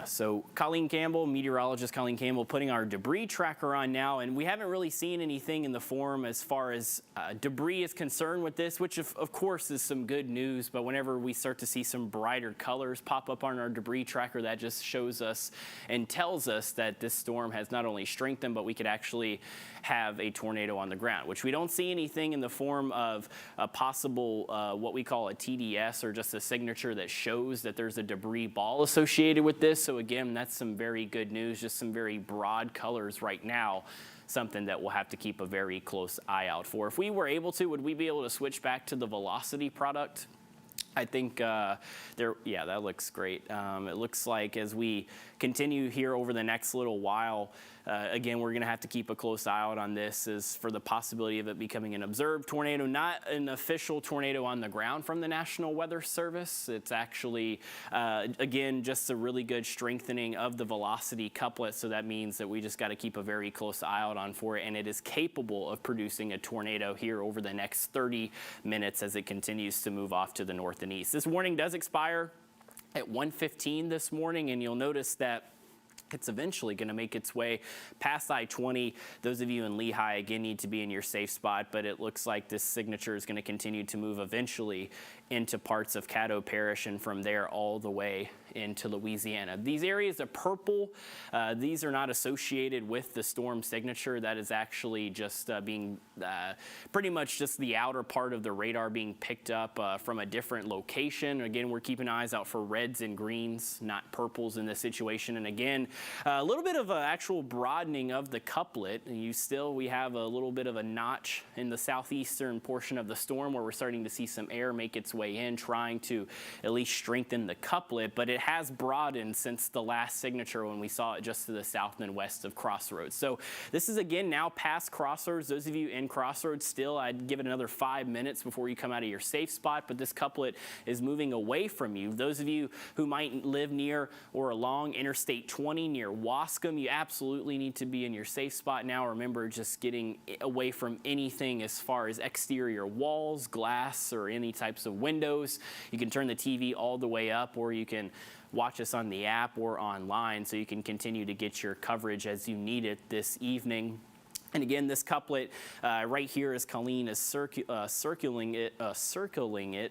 So Colleen Campbell, meteorologist Colleen Campbell, putting our debris tracker on now, and we haven't really seen anything in the form as far as debris is concerned with this, which of course is some good news. But whenever we start to see some brighter colors pop up on our debris tracker, that just shows us and tells us that this storm has not only strengthened, but we could actually have a tornado on the ground, which we don't see anything in the form of a possible what we call a TDS, or just a signature that shows that there's a debris ball associated with this. So again, that's some very good news, just some very broad colors right now, something that we'll have to keep a very close eye out for. If we were able to, would we be able to switch back to the velocity product? I think yeah, that looks great. It looks like as we continue here over the next little while, again, we're going to have to keep a close eye out on this, is for the possibility of it becoming an observed tornado, not an official tornado on the ground from the National Weather Service. It's actually, again, just a really good strengthening of the velocity couplet. So that means that we just got to keep a very close eye out on for it, and it is capable of producing a tornado here over the next 30 minutes as it continues to move off to the north and east. This warning does expire at 1:15 this morning, and you'll notice that it's eventually going to make its way past I-20. Those of you in Lehigh, again, need to be in your safe spot, but it looks like this signature is going to continue to move eventually into parts of Caddo Parish, and from there all the way into Louisiana. These areas of purple, these are not associated with the storm signature. That is actually just being pretty much just the outer part of the radar being picked up from a different location. Again, we're keeping eyes out for reds and greens, not purples in this situation. And again, a little bit of an actual broadening of the couplet. We have a little bit of a notch in the southeastern portion of the storm where we're starting to see some air make its way in, trying to at least strengthen the couplet, but it has broadened since the last signature when we saw it just to the south and west of Crossroads. So this is again now past Crossroads. Those of you in Crossroads still, I'd give it another 5 minutes before you come out of your safe spot, but this couplet is moving away from you. Those of you who might live near or along Interstate 20 near Wascom, you absolutely need to be in your safe spot now. Remember, just getting away from anything as far as exterior walls, glass, or any types of windows. You can turn the TV all the way up, or you can watch us on the app or online, so you can continue to get your coverage as you need it this evening. And again, this couplet right here, as Colleen is circling it,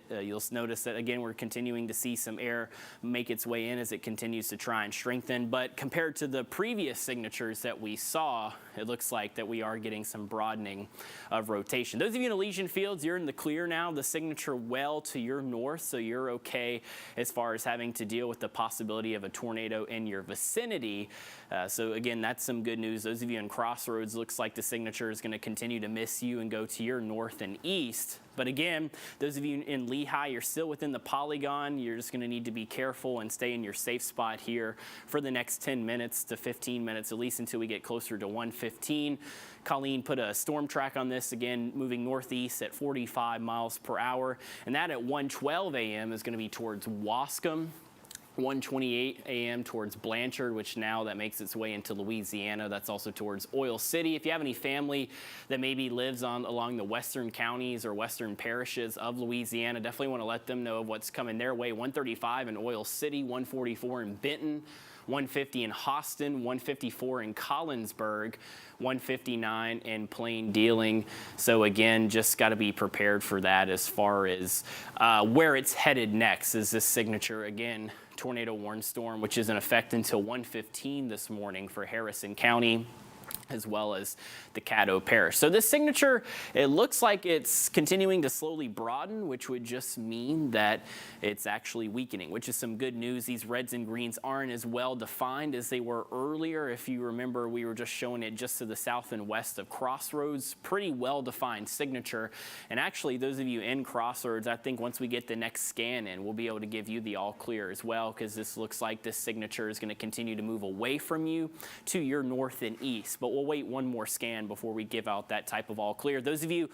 you'll notice that again we're continuing to see some air make its way in as it continues to try and strengthen. But compared to the previous signatures that we saw, it looks like that we are getting some broadening of rotation. Those of you in Elysian Fields, you're in the clear now. The signature well to your north, so you're okay as far as having to deal with the possibility of a tornado in your vicinity. So again, that's some good news. Those of you in Crossroads, looks like the signature is going to continue to miss you and go to your north and east. But again, those of you in Lehigh, you're still within the polygon. You're just going to need to be careful and stay in your safe spot here for the next 10 minutes to 15 minutes, at least until we get closer to 1:15. Colleen put a storm track on this, again, moving northeast at 45 miles per hour. And that at 1:12 a.m. is going to be towards Wascom. 1:28 a.m. towards Blanchard, which now that makes its way into Louisiana. That's also towards Oil City. If you have any family that maybe lives along the western counties or western parishes of Louisiana, definitely want to let them know of what's coming their way. 135 in Oil City, 144 in Benton, 150 in Austin, 154 in Collinsburg, 159 in Plain Dealing. So again, just got to be prepared for that as far as where it's headed next. Is this signature again, tornado warn storm, which is in effect until 1:15 this morning for Harrison County, as well as the Caddo Parish. So this signature, it looks like it's continuing to slowly broaden, which would just mean that it's actually weakening, which is some good news. These reds and greens aren't as well defined as they were earlier. If you remember, we were just showing it just to the south and west of Crossroads. Pretty well defined signature. And actually, those of you in Crossroads, I think once we get the next scan in, we'll be able to give you the all clear as well, because this looks like this signature is going to continue to move away from you to your north and east. But we'll wait one more scan before we give out that type of all clear. Those of you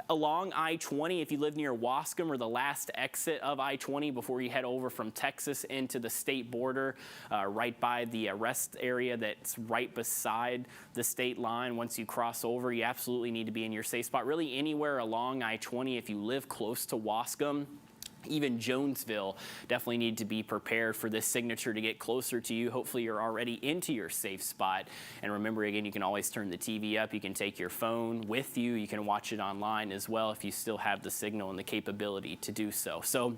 along I-20, if you live near Wascom or the last exit of I-20 before you head over from Texas into the state border, right by the rest area that's right beside the state line, once you cross over, you absolutely need to be in your safe spot. Really anywhere along I-20, if you live close to Wascom, even Jonesville, definitely need to be prepared for this signature to get closer to you. Hopefully you're already into your safe spot. And remember, again, you can always turn the TV up. You can take your phone with you. You can watch it online as well if you still have the signal and the capability to do so. So,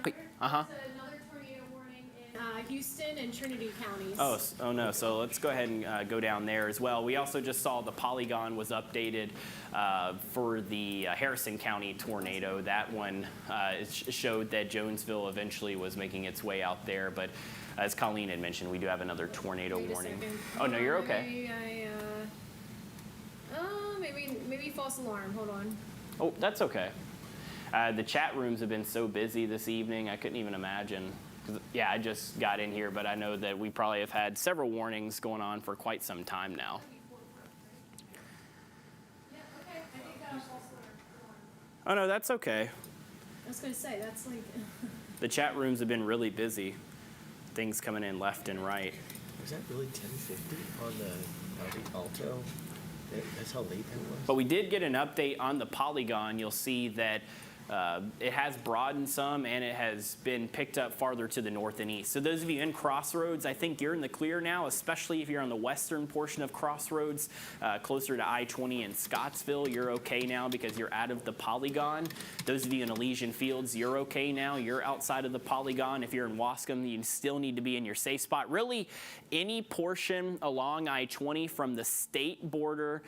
There's another tornado warning in Houston and Trinity counties. Oh no, so let's go ahead and go down there as well. We also just saw the polygon was updated for the Harrison County tornado. That one showed that Jonesville eventually was making its way out there, but as Colleen had mentioned, we do have another tornado warning. Oh no, you're okay. Maybe false alarm, hold on. Oh, that's okay. The chat rooms have been so busy this evening, I couldn't even imagine. Yeah, I just got in here, but I know that we probably have had several warnings going on for quite some time now. Yeah, okay, I think that was false alarm. Oh no, that's okay. I was gonna say, that's like... The chat rooms have been really busy. Things coming in left and right. Was that really 1050 on the Alto? That's how late that was? But we did get an update on the polygon. You'll see that it has broadened some, and it has been picked up farther to the north and east. So those of you in Crossroads, I think you're in the clear now, especially if you're on the western portion of Crossroads, closer to I-20 in Scottsville. You're okay now because you're out of the polygon. Those of you in Elysian Fields, you're okay now. You're outside of the polygon. If you're in Wascom, you still need to be in your safe spot. Really, any portion along I-20 from the state border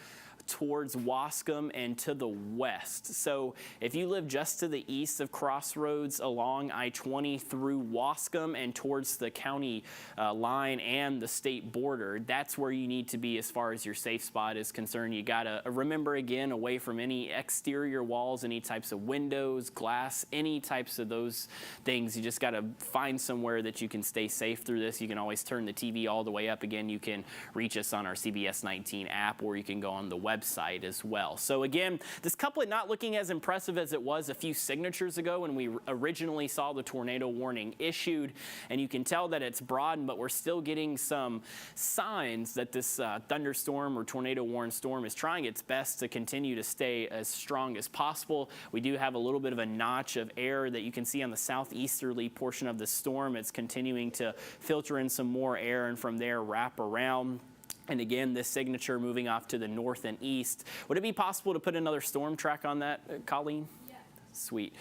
towards Wascom and to the west. So if you live just to the east of Crossroads along I-20 through Wascom and towards the county line and the state border, that's where you need to be as far as your safe spot is concerned. You gotta remember, again, away from any exterior walls, any types of windows, glass, any types of those things. You just gotta find somewhere that you can stay safe through this. You can always turn the TV all the way up. Again, you can reach us on our CBS19 app, or you can go on the website as well. So again, this couplet not looking as impressive as it was a few signatures ago when we originally saw the tornado warning issued, and you can tell that it's broadened, but we're still getting some signs that this thunderstorm or tornado warned storm is trying its best to continue to stay as strong as possible. We do have a little bit of a notch of air that you can see on the southeasterly portion of the storm. It's continuing to filter in some more air, and from there wrap around. And again, this signature moving off to the north and east. Would it be possible to put another storm track on that, Colleen? Yeah. Sweet.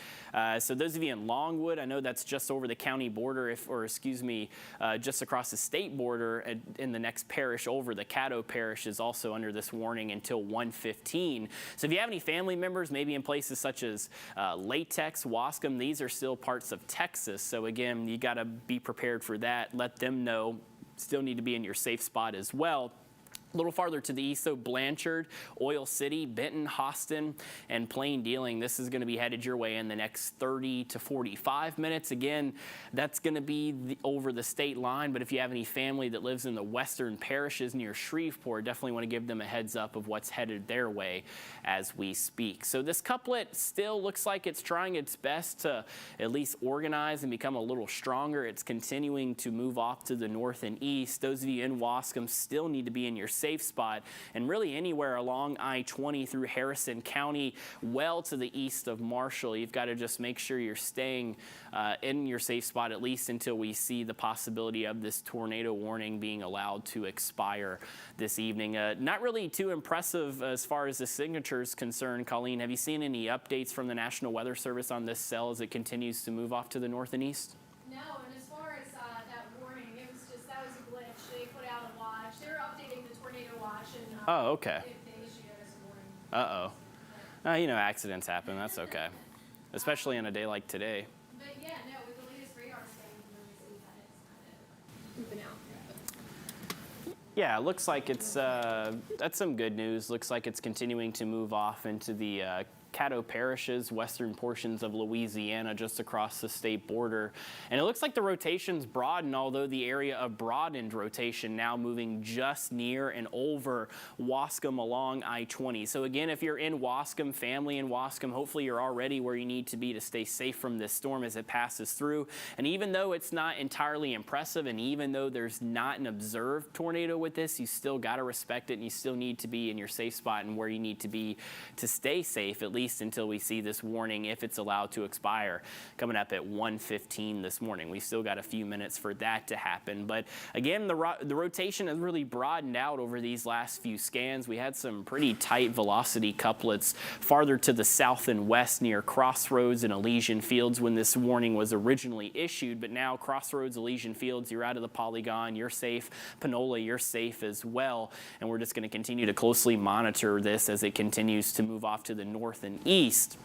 So those of you in Longwood, I know that's just over the county border, just across the state border in the next parish over. The Caddo parish is also under this warning until 1:15. So if you have any family members, maybe in places such as Latex, Wascom, these are still parts of Texas. So again, you got to be prepared for that. Let them know. Still need to be in your safe spot as well. A little farther to the east, so Blanchard, Oil City, Benton, Houston, and Plain Dealing. This is going to be headed your way in the next 30 to 45 minutes. Again, that's going to be over the state line, but if you have any family that lives in the western parishes near Shreveport, definitely want to give them a heads up of what's headed their way as we speak. So this couplet still looks like it's trying its best to at least organize and become a little stronger. It's continuing to move off to the north and east. Those of you in Wascom still need to be in your safe spot, and really anywhere along I-20 through Harrison County, well to the east of Marshall. You've got to just make sure you're staying in your safe spot at least until we see the possibility of this tornado warning being allowed to expire this evening. Not really too impressive as far as the signature is concerned. Colleen, have you seen any updates from the National Weather Service on this cell as it continues to move off to the north and east? No, and as far as that warning, that was a glitch. They put out a watch. They were updating the tornado watch, and oh, okay. They issued it as a warning. Uh-oh. Accidents happen. That's okay. Especially on a day like today. But yeah, no, with the latest radar scanning, we see that it's kind of moving out. Yeah, it looks like it's, that's some good news. Looks like it's continuing to move off into the Caddo parishes, western portions of Louisiana, just across the state border. And it looks like the rotation's broadened, although the area of broadened rotation now moving just near and over Wascom along I-20. So again, if you're in Wascom, family in Wascom, hopefully you're already where you need to be to stay safe from this storm as it passes through. And even though it's not entirely impressive, and even though there's not an observed tornado with this, you still got to respect it, and you still need to be in your safe spot and where you need to be to stay safe, at least least until we see this warning, if it's allowed to expire, coming up at 1:15 this morning. We still got a few minutes for that to happen. But again, the rotation has really broadened out over these last few scans. We had some pretty tight velocity couplets farther to the south and west near Crossroads and Elysian Fields when this warning was originally issued. But now Crossroads, Elysian Fields, you're out of the polygon, you're safe. Panola, you're safe as well. And we're just going to continue to closely monitor this as it continues to move off to the north and east,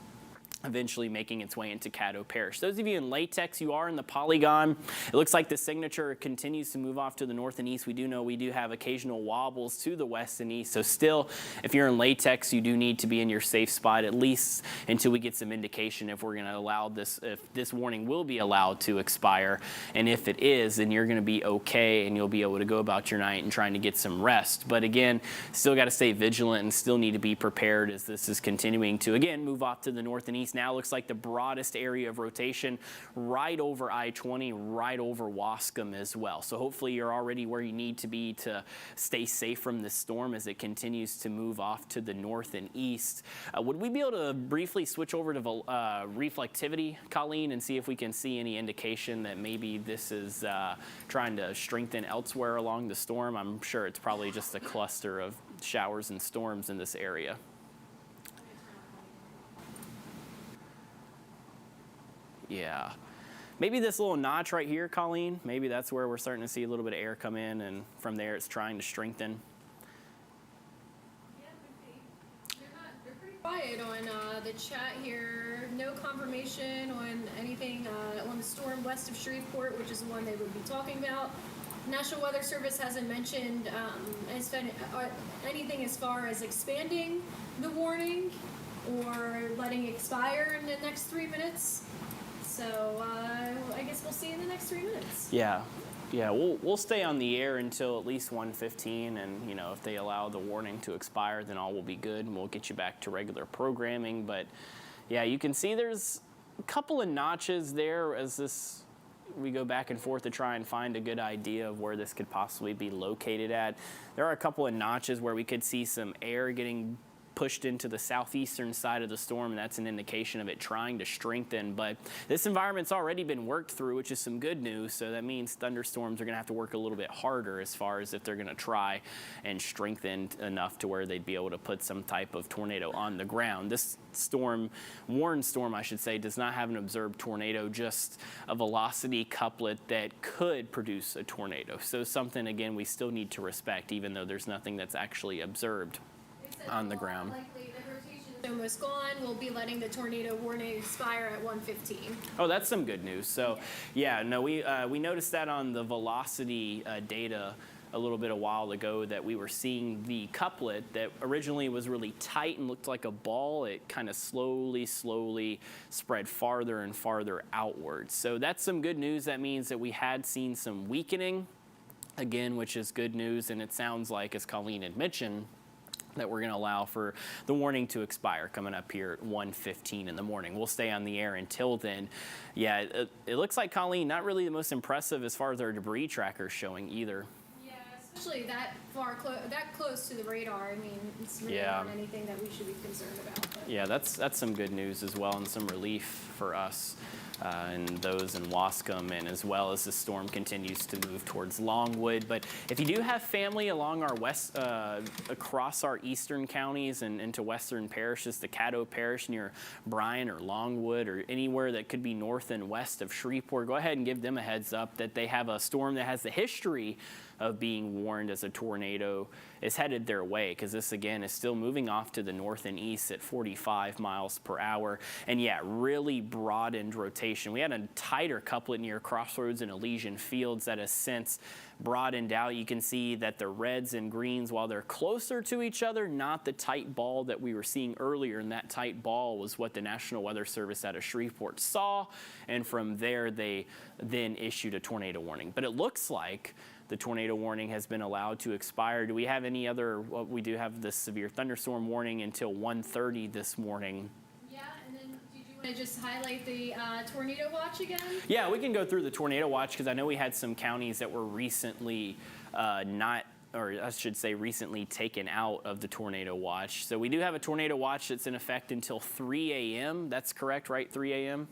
eventually making its way into Caddo Parish. Those of you in Latex, you are in the polygon. It looks like the signature continues to move off to the north and east. We do know we do have occasional wobbles to the west and east. So still, if you're in Latex, you do need to be in your safe spot, at least until we get some indication if we're going to allow this, if this warning will be allowed to expire. And if it is, then you're going to be okay and you'll be able to go about your night and trying to get some rest. But again, still got to stay vigilant and still need to be prepared as this is continuing to, again, move off to the north and east. Now looks like the broadest area of rotation right over I-20, right over Wascom as well. So hopefully you're already where you need to be to stay safe from this storm as it continues to move off to the north and east. Would we be able to briefly switch over to reflectivity, Colleen, and see if we can see any indication that maybe this is trying to strengthen elsewhere along the storm? I'm sure it's probably just a cluster of showers and storms in this area. Yeah, maybe this little notch right here, Colleen, maybe that's where we're starting to see a little bit of air come in, and from there it's trying to strengthen. Yeah, they're pretty quiet on the chat here. No confirmation on anything on the storm west of Shreveport, which is the one they would be talking about. National Weather Service hasn't mentioned anything as far as expanding the warning or letting it expire in the next 3 minutes. So I guess we'll see in the next 3 minutes. Yeah, we'll stay on the air until at least 1:15, and you know, if they allow the warning to expire, then all will be good, and we'll get you back to regular programming. But yeah, you can see there's a couple of notches there as we go back and forth to try and find a good idea of where this could possibly be located at. There are a couple of notches where we could see some air getting pushed into the southeastern side of the storm, and that's an indication of it trying to strengthen. But this environment's already been worked through, which is some good news. So that means thunderstorms are going to have to work a little bit harder as far as if they're going to try and strengthen enough to where they'd be able to put some type of tornado on the ground. This storm, Warren storm, I should say, does not have an observed tornado, just a velocity couplet that could produce a tornado. So something, again, we still need to respect, even though there's nothing that's actually observed on the ground. Likely the rotation is almost gone. We'll be letting the tornado warning expire at 1:15. Oh, that's some good news. So, yeah, no, we noticed that on the velocity data a little bit a while ago, that we were seeing the couplet that originally was really tight and looked like a ball. It kind of slowly spread farther and farther outwards. So that's some good news. That means that we had seen some weakening again, which is good news. And it sounds like, as Colleen had mentioned, that we're going to allow for the warning to expire coming up here at 1:15 in the morning. We'll stay on the air until then. Yeah, it looks like, Colleen, not really the most impressive as far as our debris tracker showing either. Yeah, especially that that close to the radar. I mean, it's really not anything that we should be concerned about. But. Yeah, that's some good news as well, and some relief for us. And those in Wascom, and as well as the storm continues to move towards Longwood. But if you do have family along our west, across our eastern counties and into western parishes, the Caddo Parish near Bryan or Longwood or anywhere that could be north and west of Shreveport, go ahead and give them a heads up that they have a storm that has the history of being warned as a tornado is headed their way, because this again is still moving off to the north and east at 45 miles per hour. And yeah, really broadened rotation. We had a tighter couplet near Crossroads and Elysian Fields that has since broadened out. You can see that the reds and greens, while they're closer to each other, not the tight ball that we were seeing earlier. And that tight ball was what the National Weather Service out of Shreveport saw. And from there, they then issued a tornado warning. But it looks like the tornado warning has been allowed to expire. Do we have any other? Well, we do have the severe thunderstorm warning until 1:30 this morning. Yeah, and then did you want to just highlight the tornado watch again? Yeah, we can go through the tornado watch, because I know we had some counties that were recently not or I should say recently taken out of the tornado watch. So we do have a tornado watch that's in effect until 3 a.m. That's correct, right? 3 a.m.?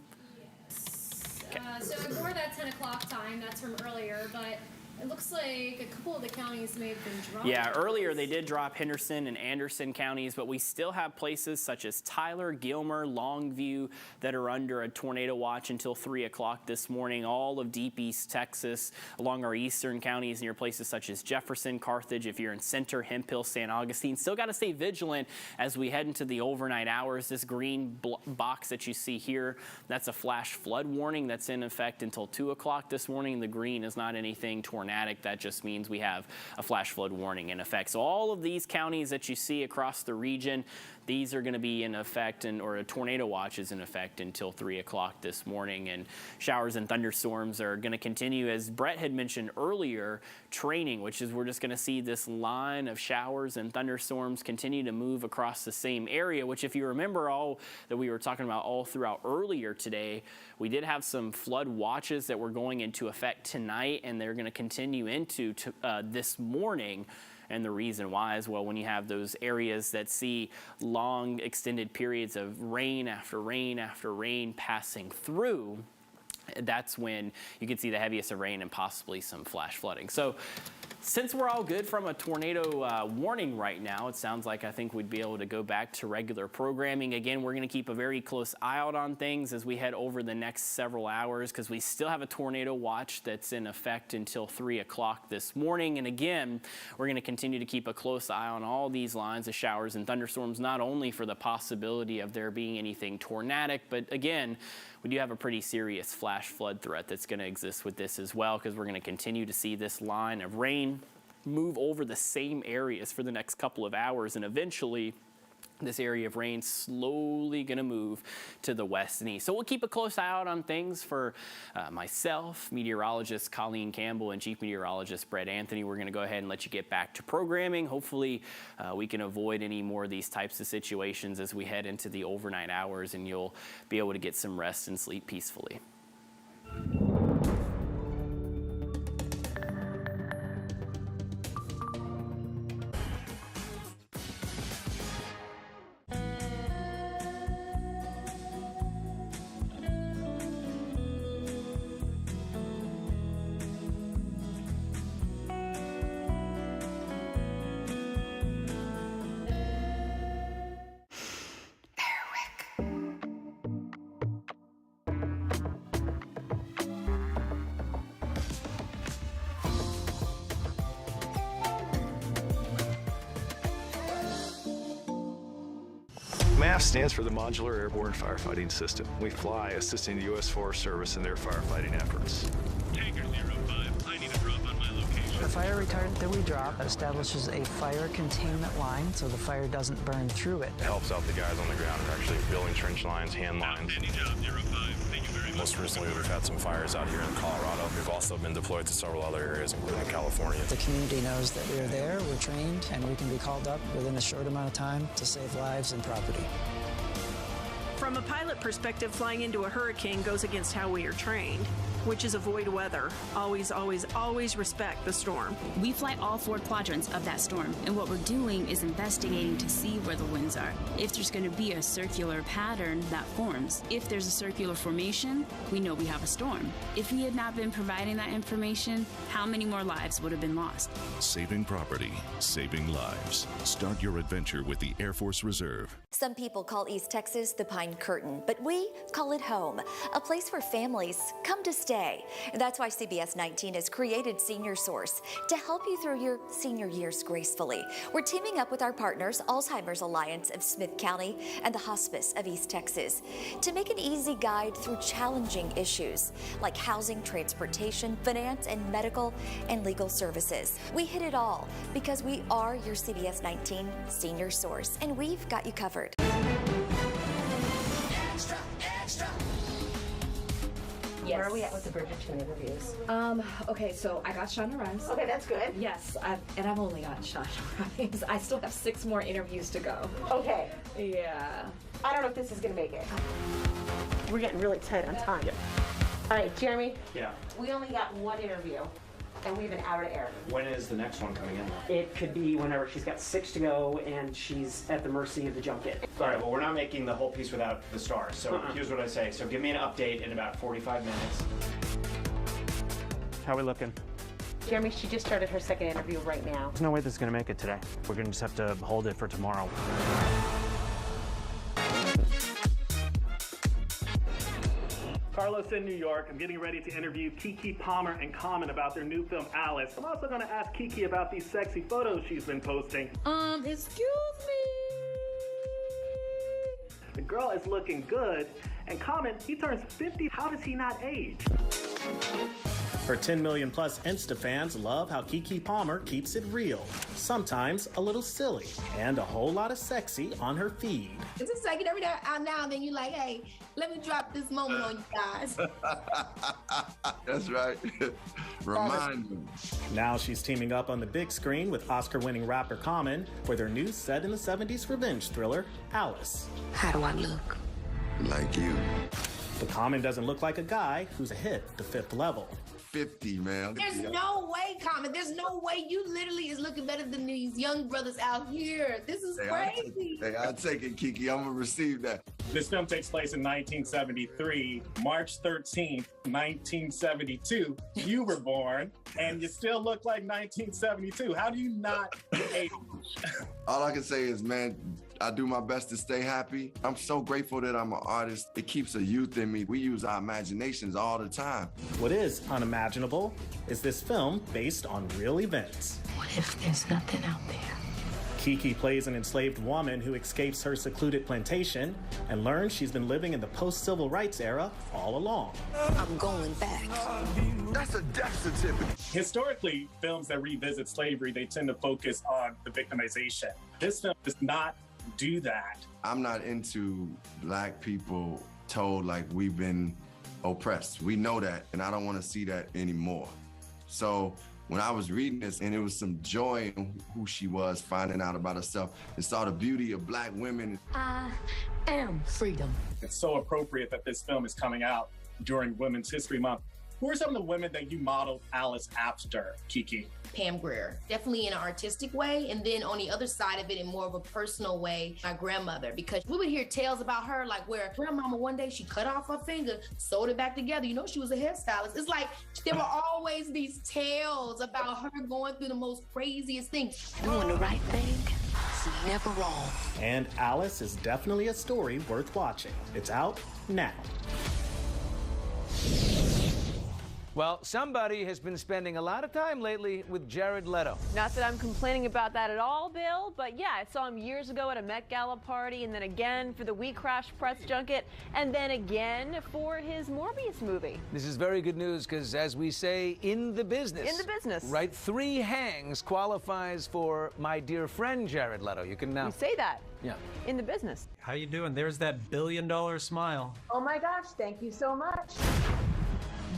So ignore that 10 o'clock time, that's from earlier, but it looks like a couple of the counties may have been dropped. Yeah, earlier they did drop Henderson and Anderson counties, but we still have places such as Tyler, Gilmer, Longview that are under a tornado watch until 3 o'clock this morning. All of deep East Texas along our eastern counties near places such as Jefferson, Carthage. If you're in Center, Hemphill, San Augustine, still got to stay vigilant as we head into the overnight hours. This green box that you see here, that's a flash flood warning that's in effect until 2 o'clock this morning. The green is not anything tornadic. That just means we have a flash flood warning in effect. So all of these counties that you see across the region, these are going to be in effect, or a tornado watch is in effect until 3 o'clock this morning. And showers and thunderstorms are going to continue, as Brett had mentioned earlier, training, which is we're just going to see this line of showers and thunderstorms continue to move across the same area, which if you remember all that we were talking about all throughout earlier today, we did have some flood watches that were going into effect tonight, and they're going to continue into this morning. And the reason why is, well, when you have those areas that see long extended periods of rain after rain after rain passing through, that's when you can see the heaviest of rain and possibly some flash flooding. So since we're all good from a tornado warning right now, it sounds like I think we'd be able to go back to regular programming. Again, we're going to keep a very close eye out on things as we head over the next several hours, because we still have a tornado watch that's in effect until 3 o'clock this morning. And again, we're going to continue to keep a close eye on all these lines of showers and thunderstorms, not only for the possibility of there being anything tornadic, but again, we do have a pretty serious flash flood threat that's going to exist with this as well, because we're going to continue to see this line of rain move over the same areas for the next couple of hours, and eventually this area of rain slowly going to move to the west and east. So we'll keep a close eye out on things. For myself, meteorologist Colleen Campbell, and Chief Meteorologist Brett Anthony, we're going to go ahead and let you get back to programming. Hopefully we can avoid any more of these types of situations as we head into the overnight hours, and you'll be able to get some rest and sleep peacefully. MAF stands for the Modular Airborne Firefighting System. We fly, assisting the U.S. Forest Service in their firefighting efforts. Tanker 05, I need a drop on my location. The fire retardant that we drop establishes a fire containment line so the fire doesn't burn through it. It helps out the guys on the ground who are actually building trench lines, hand lines. Outstanding job, 05. Thank you very much. Most recently, we've had some fires out here in Colorado. We've also been deployed to several other areas, including California. The community knows that we're there, we're trained, and we can be called up within a short amount of time to save lives and property. From a pilot perspective, flying into a hurricane goes against how we are trained, which is avoid weather. Always, always, always respect the storm. We fly all 4 quadrants of that storm, and what we're doing is investigating to see where the winds are. If there's going to be a circular pattern that forms. If there's a circular formation, we know we have a storm. If we had not been providing that information, how many more lives would have been lost? Saving property, saving lives. Start your adventure with the Air Force Reserve. Some people call East Texas the Pine Curtain, but we call it home, a place where families come to stay. That's why CBS19 has created Senior Source to help you through your senior years gracefully. We're teaming up with our partners, Alzheimer's Alliance of Smith County and the Hospice of East Texas, to make an easy guide through challenging issues like housing, transportation, finance, and medical and legal services. We hit it all because we are your CBS19 Senior Source, and we've got you covered. Extra, extra. Yes. Where are we at with the Bridgerton interviews? Okay, so I got Shonda Rhimes. Okay, that's good. Yes, I've only got Shonda Rhimes. I still have 6 more interviews to go. Okay. Yeah. I don't know if this is going to make it. We're getting really tight on time. Yeah. All right, Jeremy. Yeah. We only got 1 interview. and we have an hour to air. When is the next one coming in? It could be whenever. She's got 6 to go, and she's at the mercy of the junket. All right, well, we're not making the whole piece without the stars. So here's what I say. So give me an update in about 45 minutes. How are we looking? Jeremy, she just started her second interview right now. There's no way this is going to make it today. We're going to just have to hold it for tomorrow. Carlos in New York. I'm getting ready to interview Keke Palmer and Common about their new film, Alice. I'm also going to ask Keke about these sexy photos she's been posting. Excuse me? The girl is looking good, and Common, he turns 50. How does he not age? Her 10 million plus Insta fans love how Keke Palmer keeps it real, sometimes a little silly, and a whole lot of sexy on her feed. It's just like every now and then you're like, hey, let me drop this moment on you guys. That's right. Remind them. Now she's teaming up on the big screen with Oscar-winning rapper Common for their new set in the 70s revenge thriller, Alice. How do I look? Like you. But Common doesn't look like a guy who's hit the 5th level. 50, man. There's no way, Common. There's no way you literally is looking better than these young brothers out here. This is crazy. I take it, Keke. I'm going to receive that. This film takes place in 1973. March 13th, 1972, you were born, and you still look like 1972. How do you not age? All I can say is, man, I do my best to stay happy. I'm so grateful that I'm an artist. It keeps a youth in me. We use our imaginations all the time. What is unimaginable is this film based on real events. What if there's nothing out there? Keke plays an enslaved woman who escapes her secluded plantation and learns she's been living in the post-civil rights era all along. I'm going back. That's a death certificate. Historically, films that revisit slavery, they tend to focus on the victimization. This film does not do that. I'm not into Black people told like we've been oppressed. We know that, and I don't want to see that anymore. So when I was reading this, and it was some joy in who she was, finding out about herself, and saw the beauty of Black women. I am freedom. It's so appropriate that this film is coming out during Women's History Month. Who are some of the women that you modeled Alice after, Keke? Pam Grier, definitely in an artistic way, and then on the other side of it in more of a personal way, my grandmother, because we would hear tales about her like where grandmama one day she cut off her finger, sewed it back together. You know, she was a hairstylist. It's like there were always these tales about her going through the most craziest things. Doing the right thing is never wrong. And Alice is definitely a story worth watching. It's out now. Well, somebody has been spending a lot of time lately with Jared Leto. Not that I'm complaining about that at all, Bill, but yeah, I saw him years ago at a Met Gala party, and then again for the We Crash press junket, and then again for his Morbius movie. This is very good news because, as we say in the business. In the business. Right, 3 hangs qualifies for my dear friend Jared Leto. You can now. You say that. Yeah. In the business. How you doing? There's that billion-dollar smile. Oh my gosh, thank you so much.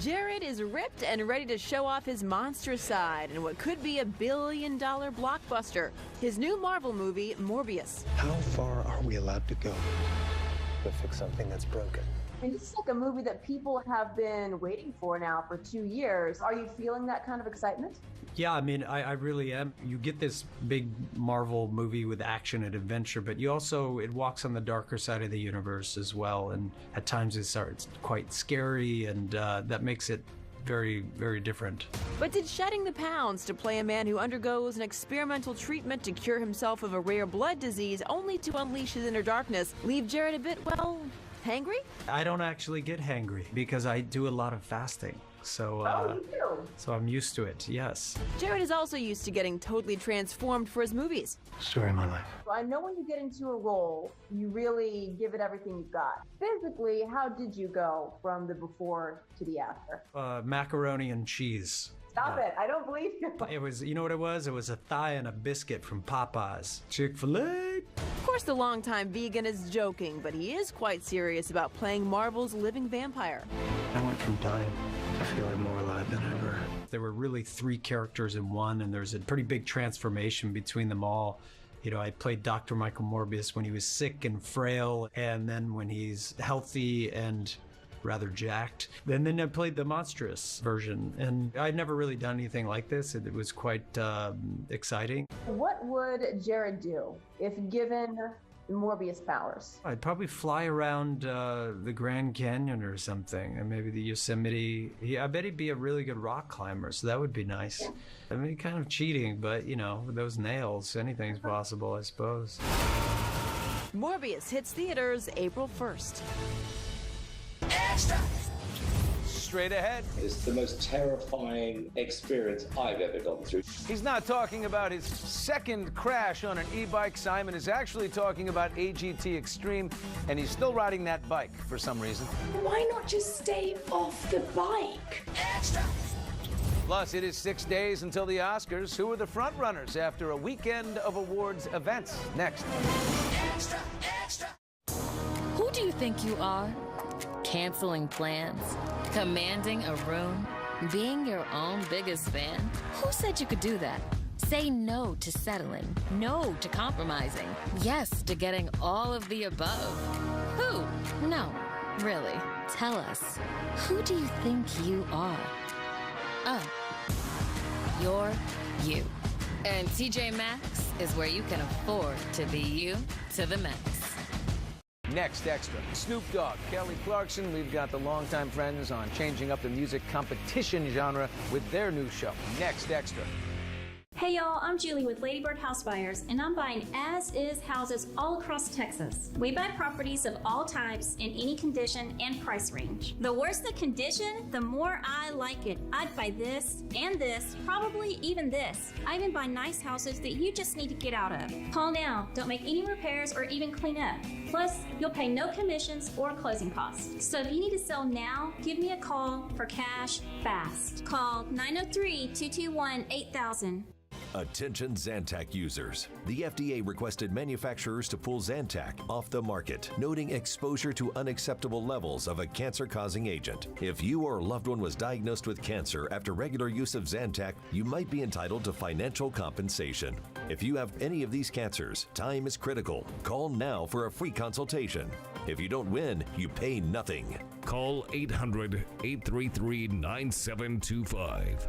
Jared is ripped and ready to show off his monster side in what could be a billion-dollar blockbuster. His new Marvel movie, Morbius. How far are we allowed to go to fix something that's broken? I mean, this is like a movie that people have been waiting for now for 2 years. Are you feeling that kind of excitement? Yeah, I mean, I really am. You get this big Marvel movie with action and adventure, but it walks on the darker side of the universe as well. And at times it's quite scary, and that makes it very, very different. But did shedding the pounds to play a man who undergoes an experimental treatment to cure himself of a rare blood disease only to unleash his inner darkness leave Jared a bit, well, hangry? I don't actually get hangry because I do a lot of fasting. So, you do? So I'm used to it, yes. Jared is also used to getting totally transformed for his movies. Story of my life. I know when you get into a role, you really give it everything you've got. Physically, how did you go from the before to the after? Macaroni and cheese. Stop it. I don't believe you. It was, you know what it was? It was a thigh and a biscuit from Popeyes. Chick-fil-A. Of course, the longtime vegan is joking, but he is quite serious about playing Marvel's living vampire. I went from dying to feeling more alive than ever. There were really 3 characters in one, and there's a pretty big transformation between them all. You know, I played Dr. Michael Morbius when he was sick and frail, and then when he's healthy and rather jacked. And then I played the monstrous version, and I'd never really done anything like this. It was quite exciting. What would Jared do if given Morbius powers? I'd probably fly around the Grand Canyon or something, and maybe the Yosemite. I bet he'd be a really good rock climber, so that would be nice. I mean, kind of cheating, but you know, with those nails, anything's possible, I suppose. Morbius hits theaters April 1st. Straight ahead. It's the most terrifying experience I've ever gone through. He's not talking about his second crash on an e-bike. Simon is actually talking about AGT Extreme, and he's still riding that bike for some reason. Why not just stay off the bike? Plus, it is 6 days until the Oscars. Who are the front runners after a weekend of awards events? Next. Who do you think you are? Canceling plans? Commanding a room? Being your own biggest fan? Who said you could do that? Say no to settling. No to compromising. Yes to getting all of the above. Who? No, really. Tell us. Who do you think you are? Oh, you're you. And TJ Maxx is where you can afford to be you to the max. Next Extra. Snoop Dogg, Kelly Clarkson. We've got the longtime friends on changing up the music competition genre with their new show. Next Extra. Hey y'all, I'm Julie with Ladybird House Buyers, and I'm buying as-is houses all across Texas. We buy properties of all types in any condition and price range. The worse the condition, the more I like it. I'd buy this and this, probably even this. I even buy nice houses that you just need to get out of. Call now, don't make any repairs or even clean up. Plus, you'll pay no commissions or closing costs. So if you need to sell now, give me a call for cash fast. Call 903-221-8000. Attention Zantac users. The FDA requested manufacturers to pull Zantac off the market, noting exposure to unacceptable levels of a cancer-causing agent. If you or a loved one was diagnosed with cancer after regular use of Zantac, you might be entitled to financial compensation. If you have any of these cancers, time is critical. Call now for a free consultation. If you don't win, you pay nothing. Call 800-833-9725.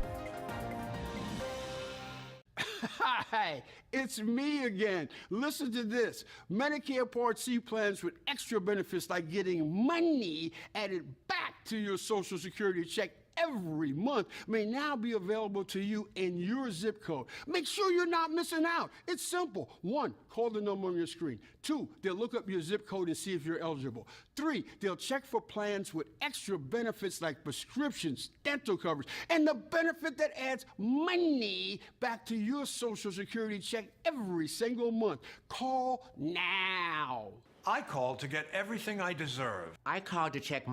Hi, it's me again. Listen to this. Medicare Part C plans with extra benefits like getting money added back to your Social Security check every month may now be available to you in your zip code. Make sure you're not missing out. It's simple. 1, call the number on your screen. 2, they'll look up your zip code and see if you're eligible. 3, they'll check for plans with extra benefits like prescriptions, dental coverage, and the benefit that adds money back to your Social Security check every single month. Call now. I called to get everything I deserve. I called to check my